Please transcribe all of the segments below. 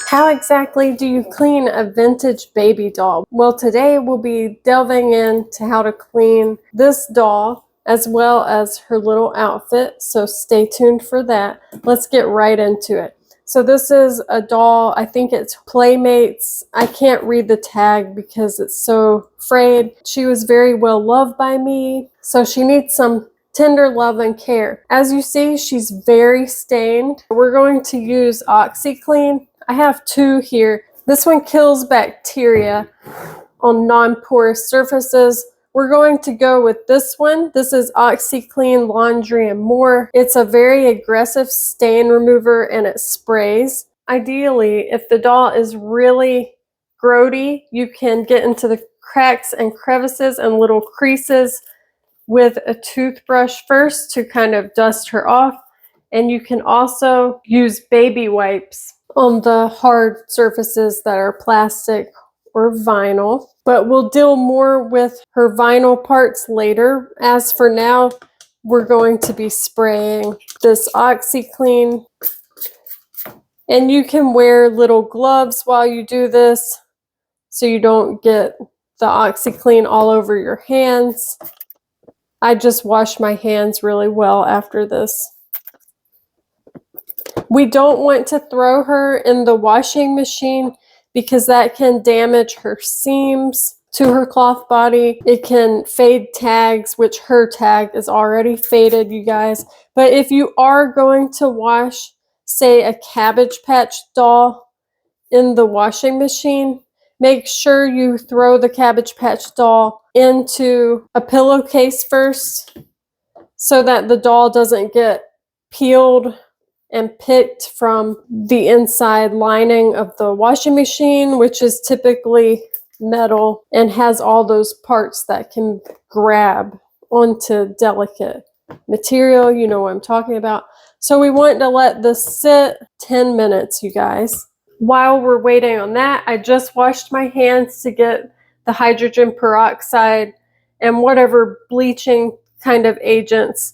How exactly do you clean a vintage baby doll? Well, today we'll be delving into how to clean this doll as well as her little outfit, so stay tuned for that. Let's get right into it. So this is a doll, I think it's Playmates. I can't read the tag because it's so frayed. She was very well loved by me, so she needs some tender love and care. As you see, she's very stained. We're going to use OxiClean. I have two here. This one kills bacteria on non-porous surfaces. We're going to go with this one. This is OxiClean Laundry and More. It's a very aggressive stain remover and it sprays. Ideally, if the doll is really grody, you can get into the cracks and crevices and little creases with a toothbrush first to kind of dust her off. And you can also use baby wipes on the hard surfaces that are plastic or vinyl. But we'll deal more with her vinyl parts later. As for now, we're going to be spraying this OxiClean. And you can wear little gloves while you do this so you don't get the OxiClean all over your hands. I just wash my hands really well after this. We don't want to throw her in the washing machine because that can damage her seams to her cloth body. It can fade tags, which her tag is already faded, you guys. But if you are going to wash, say, a Cabbage Patch doll in the washing machine, make sure you throw the Cabbage Patch doll into a pillowcase first so that the doll doesn't get peeled and picked from the inside lining of the washing machine, which is typically metal and has all those parts that can grab onto delicate material. You know what I'm talking about. So we want to let this sit 10 minutes, you guys. While we're waiting on that, I just washed my hands to get the hydrogen peroxide and whatever bleaching kind of agents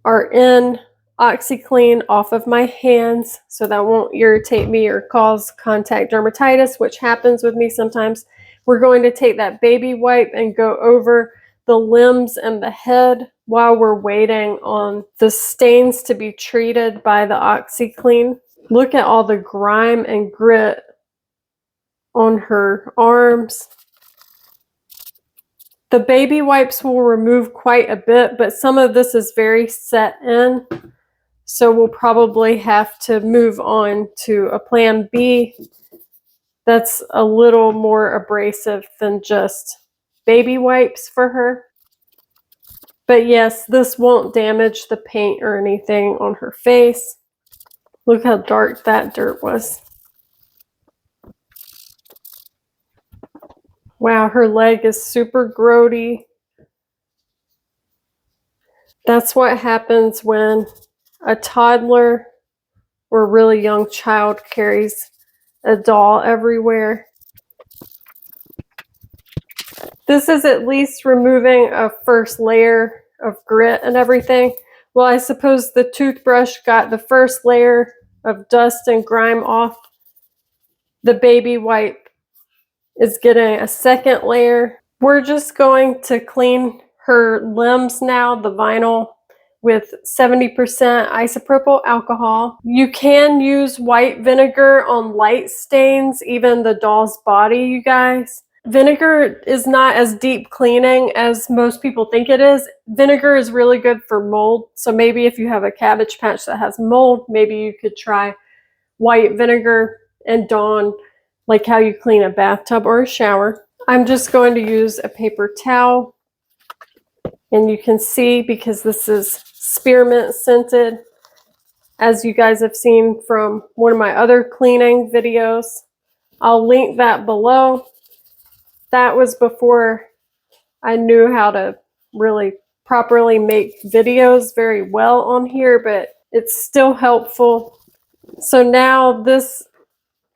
are in OxiClean off of my hands so that won't irritate me or cause contact dermatitis, which happens with me sometimes. We're going to take that baby wipe and go over the limbs and the head while we're waiting on the stains to be treated by the OxiClean. Look at all the grime and grit on her arms. The baby wipes will remove quite a bit, but some of this is very set in. So we'll probably have to move on to a plan B that's a little more abrasive than just baby wipes for her. But yes, this won't damage the paint or anything on her face. Look how dark that dirt was. Wow, her leg is super grody. That's what happens when a toddler or really young child carries a doll everywhere. This is at least removing a first layer of grit and everything. Well, I suppose the toothbrush got the first layer of dust and grime off. The baby wipe is getting a second layer. We're just going to clean her limbs now, the vinyl, with 70% isopropyl alcohol. You can use white vinegar on light stains, even the doll's body, you guys. Vinegar is not as deep cleaning as most people think it is. Vinegar is really good for mold. So maybe if you have a Cabbage Patch that has mold, maybe you could try white vinegar and Dawn, like how you clean a bathtub or a shower. I'm just going to use a paper towel. And you can see, because this is spearmint scented, as you guys have seen from one of my other cleaning videos. I'll link that below. That was before I knew how to really properly make videos very well on here, but it's still helpful. So now this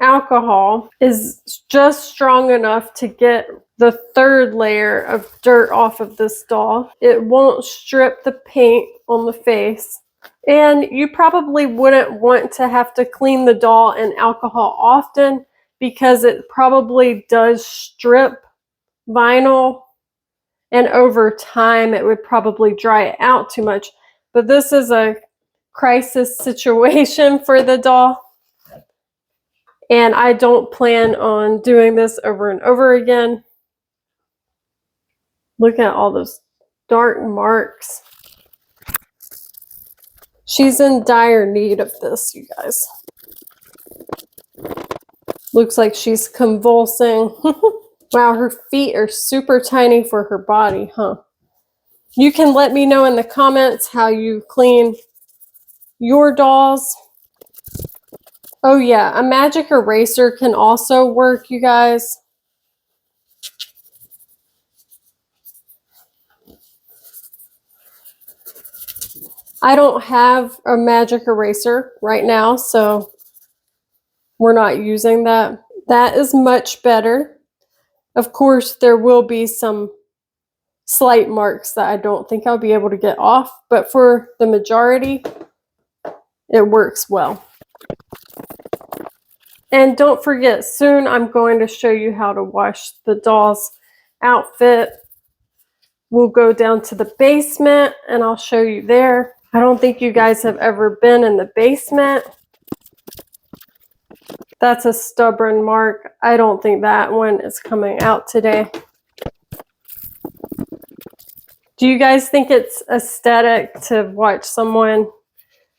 alcohol is just strong enough to get the third layer of dirt off of this doll. It won't strip the paint on the face. And you probably wouldn't want to have to clean the doll in alcohol often because it probably does strip vinyl, and over time it would probably dry it out too much. But this is a crisis situation for the doll, and I don't plan on doing this over and over again. Look at all those dark marks. She's in dire need of this, you guys. Looks like she's convulsing. Wow, her feet are super tiny for her body, huh? You can let me know in the comments how you clean your dolls. Oh yeah, a magic eraser can also work, you guys. I don't have a magic eraser right now, so we're not using that. That is much better. Of course, there will be some slight marks that I don't think I'll be able to get off, but for the majority, it works well. And don't forget, soon I'm going to show you how to wash the doll's outfit. We'll go down to the basement and I'll show you there. I don't think you guys have ever been in the basement. That's a stubborn mark. I don't think that one is coming out today. Do you guys think it's aesthetic to watch someone?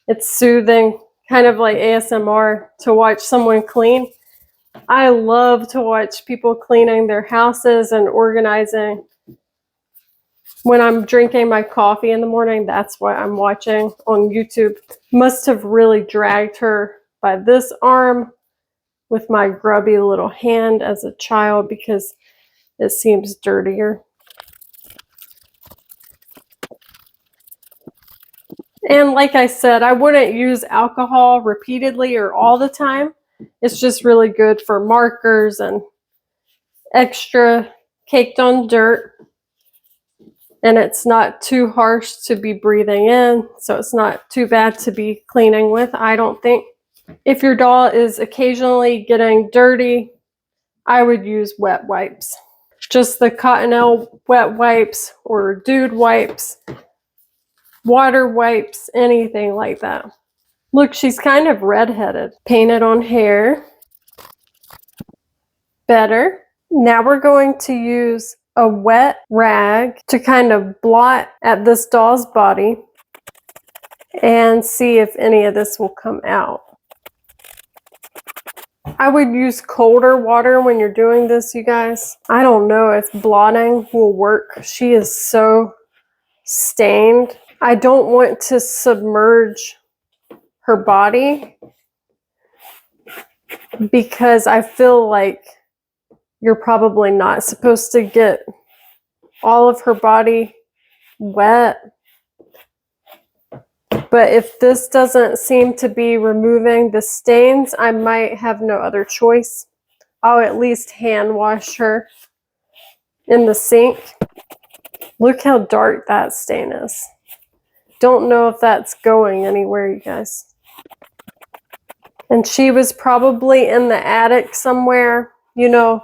It's soothing, kind of like ASMR, to watch someone clean. I love to watch people cleaning their houses and organizing. When I'm drinking my coffee in the morning, that's what I'm watching on YouTube. Must have really dragged her by this arm with my grubby little hand as a child because it seems dirtier. And like I said, I wouldn't use alcohol repeatedly or all the time. It's just really good for markers and extra caked on dirt. And it's not too harsh to be breathing in, so it's not too bad to be cleaning with, I don't think. If your doll is occasionally getting dirty, I would use wet wipes. Just the Cottonelle wet wipes or Dude wipes, water wipes, anything like that. Look, she's kind of redheaded. Painted on hair. Better. Now we're going to use a wet rag to kind of blot at this doll's body and see if any of this will come out. I would use colder water when you're doing this, you guys. I don't know if blotting will work. She is so stained. I don't want to submerge her body because I feel like you're probably not supposed to get all of her body wet. But if this doesn't seem to be removing the stains, I might have no other choice. I'll at least hand wash her in the sink. Look how dark that stain is. Don't know if that's going anywhere, you guys. And she was probably in the attic somewhere, you know,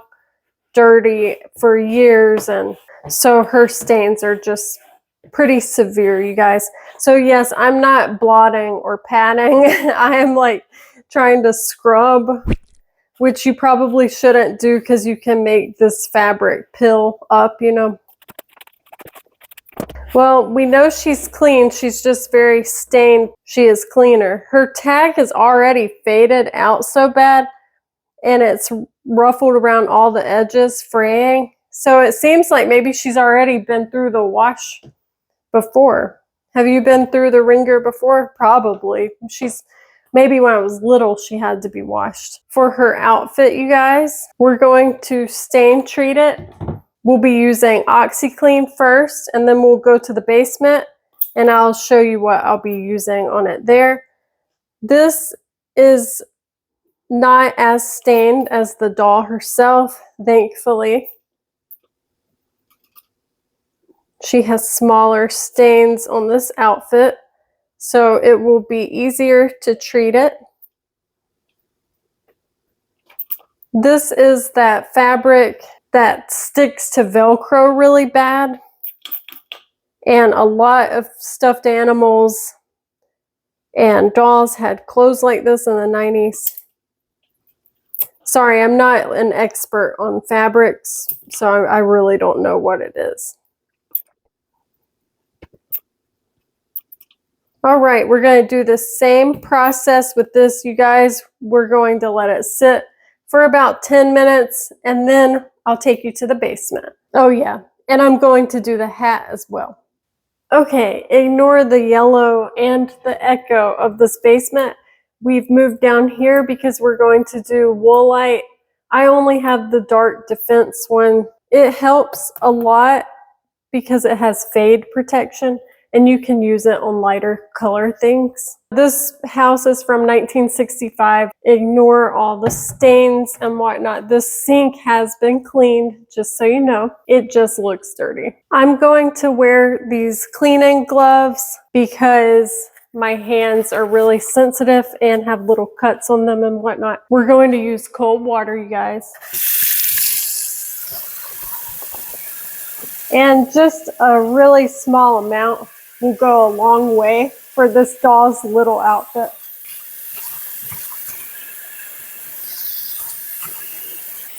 dirty for years, and so her stains are just pretty severe, you guys. So yes, I'm not blotting or patting. I am like trying to scrub, which you probably shouldn't do because you can make this fabric pill up, you know. Well, we know she's clean. She's just very stained. She is cleaner. Her tag is already faded out so bad, and it's ruffled around all the edges, fraying. So it seems like maybe she's already been through the wash before. Have you been through the ringer before? Probably. Maybe when I was little, she had to be washed. For her outfit, you guys, we're going to stain treat it. We'll be using OxyClean first, and then we'll go to the basement, and I'll show you what I'll be using on it there. This is not as stained as the doll herself, thankfully. She has smaller stains on this outfit, so it will be easier to treat it. This is that fabric that sticks to Velcro really bad. And a lot of stuffed animals and dolls had clothes like this in the 90s. Sorry, I'm not an expert on fabrics, so I really don't know what it is. All right, we're going to do the same process with this, you guys. We're going to let it sit for about 10 minutes, and then I'll take you to the basement. Oh yeah, and I'm going to do the hat as well. Okay, ignore the yellow and the echo of this basement. We've moved down here because we're going to do woolite. I only have the dark defense one. It helps a lot because it has fade protection and you can use it on lighter color things. This house is from 1965. Ignore all the stains and whatnot. This sink has been cleaned, just so you know. It just looks dirty. I'm going to wear these cleaning gloves because my hands are really sensitive and have little cuts on them and whatnot. We're going to use cold water, you guys. And just a really small amount will go a long way for this doll's little outfit.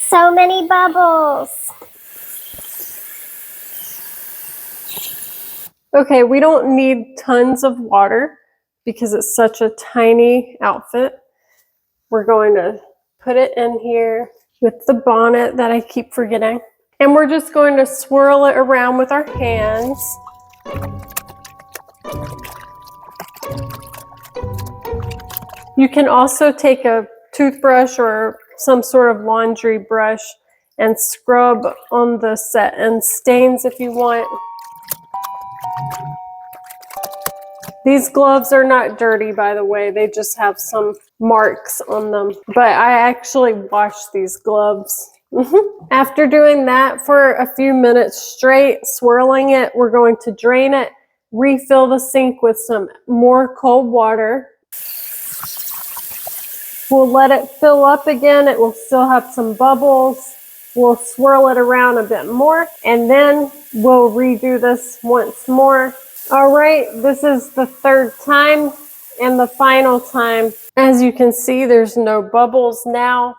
So many bubbles. Okay, we don't need tons of water because it's such a tiny outfit. We're going to put it in here with the bonnet that I keep forgetting. And we're just going to swirl it around with our hands. You can also take a toothbrush or some sort of laundry brush and scrub on the set and stains if you want. These gloves are not dirty, by the way. They just have some marks on them. But I actually washed these gloves. After doing that for a few minutes straight, swirling it, we're going to drain it, refill the sink with some more cold water. We'll let it fill up again. It will still have some bubbles. We'll swirl it around a bit more, and then we'll redo this once more. All right, this is the third time and the final time. As you can see, there's no bubbles now.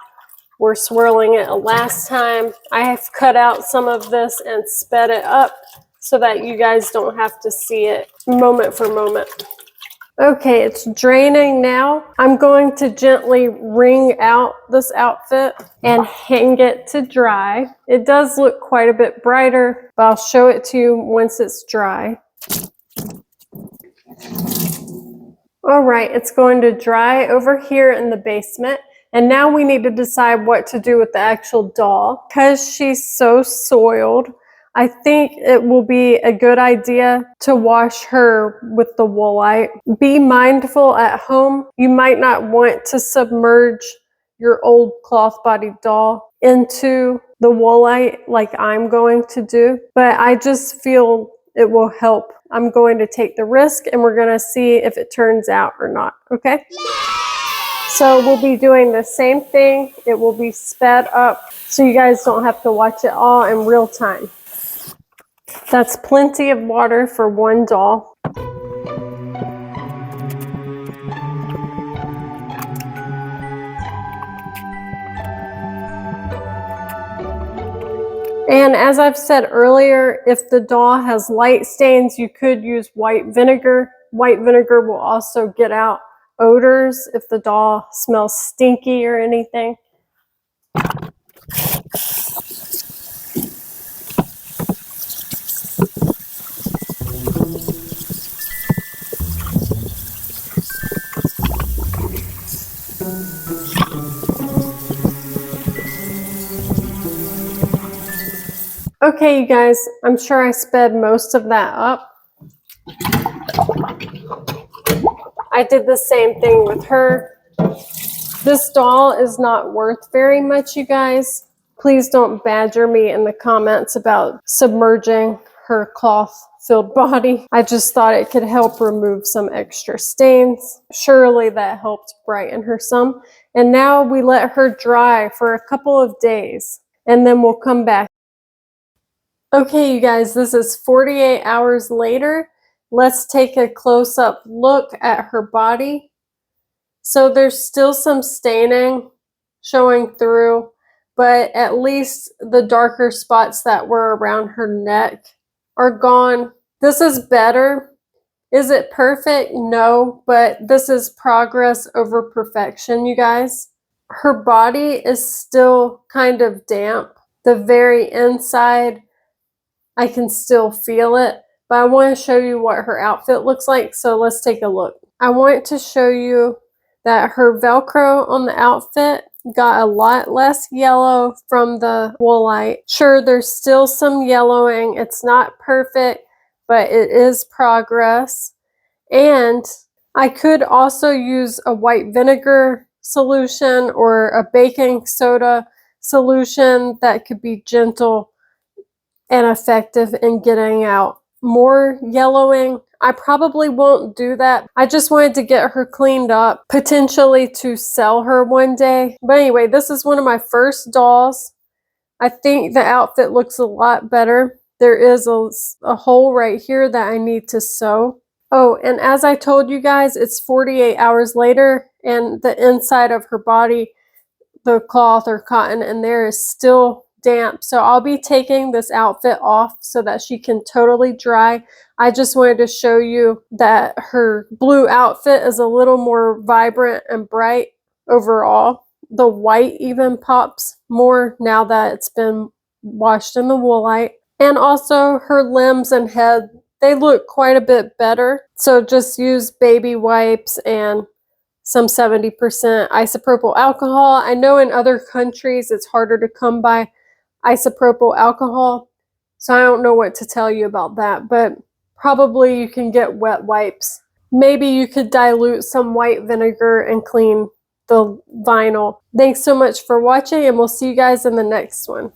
We're swirling it a last time. I have cut out some of this and sped it up so that you guys don't have to see it moment for moment. Okay, it's draining now. I'm going to gently wring out this outfit and hang it to dry. It does look quite a bit brighter, but I'll show it to you once it's dry. All right, it's going to dry over here in the basement. And now we need to decide what to do with the actual doll. Because she's so soiled, I think it will be a good idea to wash her with the woolite. Be mindful at home. You might not want to submerge your old cloth-bodied doll into the woolite like I'm going to do, but I just feel it will help. I'm going to take the risk and we're going to see if it turns out or not, okay? So we'll be doing the same thing. It will be sped up so you guys don't have to watch it all in real time. That's plenty of water for one doll. And as I've said earlier, if the doll has light stains, you could use white vinegar. White vinegar will also get out odors if the doll smells stinky or anything. Okay, you guys, I'm sure I sped most of that up. I did the same thing with her. This doll is not worth very much, you guys. Please don't badger me in the comments about submerging her cloth filled body. I just thought it could help remove some extra stains. Surely that helped brighten her some. And now we let her dry for a couple of days and then we'll come back. Okay, you guys, this is 48 hours later. Let's take a close-up look at her body. So there's still some staining showing through, but at least the darker spots that were around her neck are gone. This is better. Is it perfect? No, but this is progress over perfection, you guys. Her body is still kind of damp. The very inside, I can still feel it, but I want to show you what her outfit looks like, so let's take a look. I want to show you that her Velcro on the outfit got a lot less yellow from the woolite. Sure, there's still some yellowing. It's not perfect, but it is progress. And I could also use a white vinegar solution or a baking soda solution that could be gentle and effective in getting out more yellowing. I probably won't do that. I just wanted to get her cleaned up, potentially to sell her one day. But anyway, this is one of my first dolls. I think the outfit looks a lot better. There is a hole right here that I need to sew. Oh, and as I told you guys, it's 48 hours later and the inside of her body, the cloth or cotton in there is still damp. So I'll be taking this outfit off so that she can totally dry. I just wanted to show you that her blue outfit is a little more vibrant and bright overall. The white even pops more now that it's been washed in the woolite. And also her limbs and head, they look quite a bit better. So just use baby wipes and some 70% isopropyl alcohol. I know in other countries it's harder to come by isopropyl alcohol, so I don't know what to tell you about that, but probably you can get wet wipes. Maybe you could dilute some white vinegar and clean the vinyl. Thanks so much for watching, and we'll see you guys in the next one.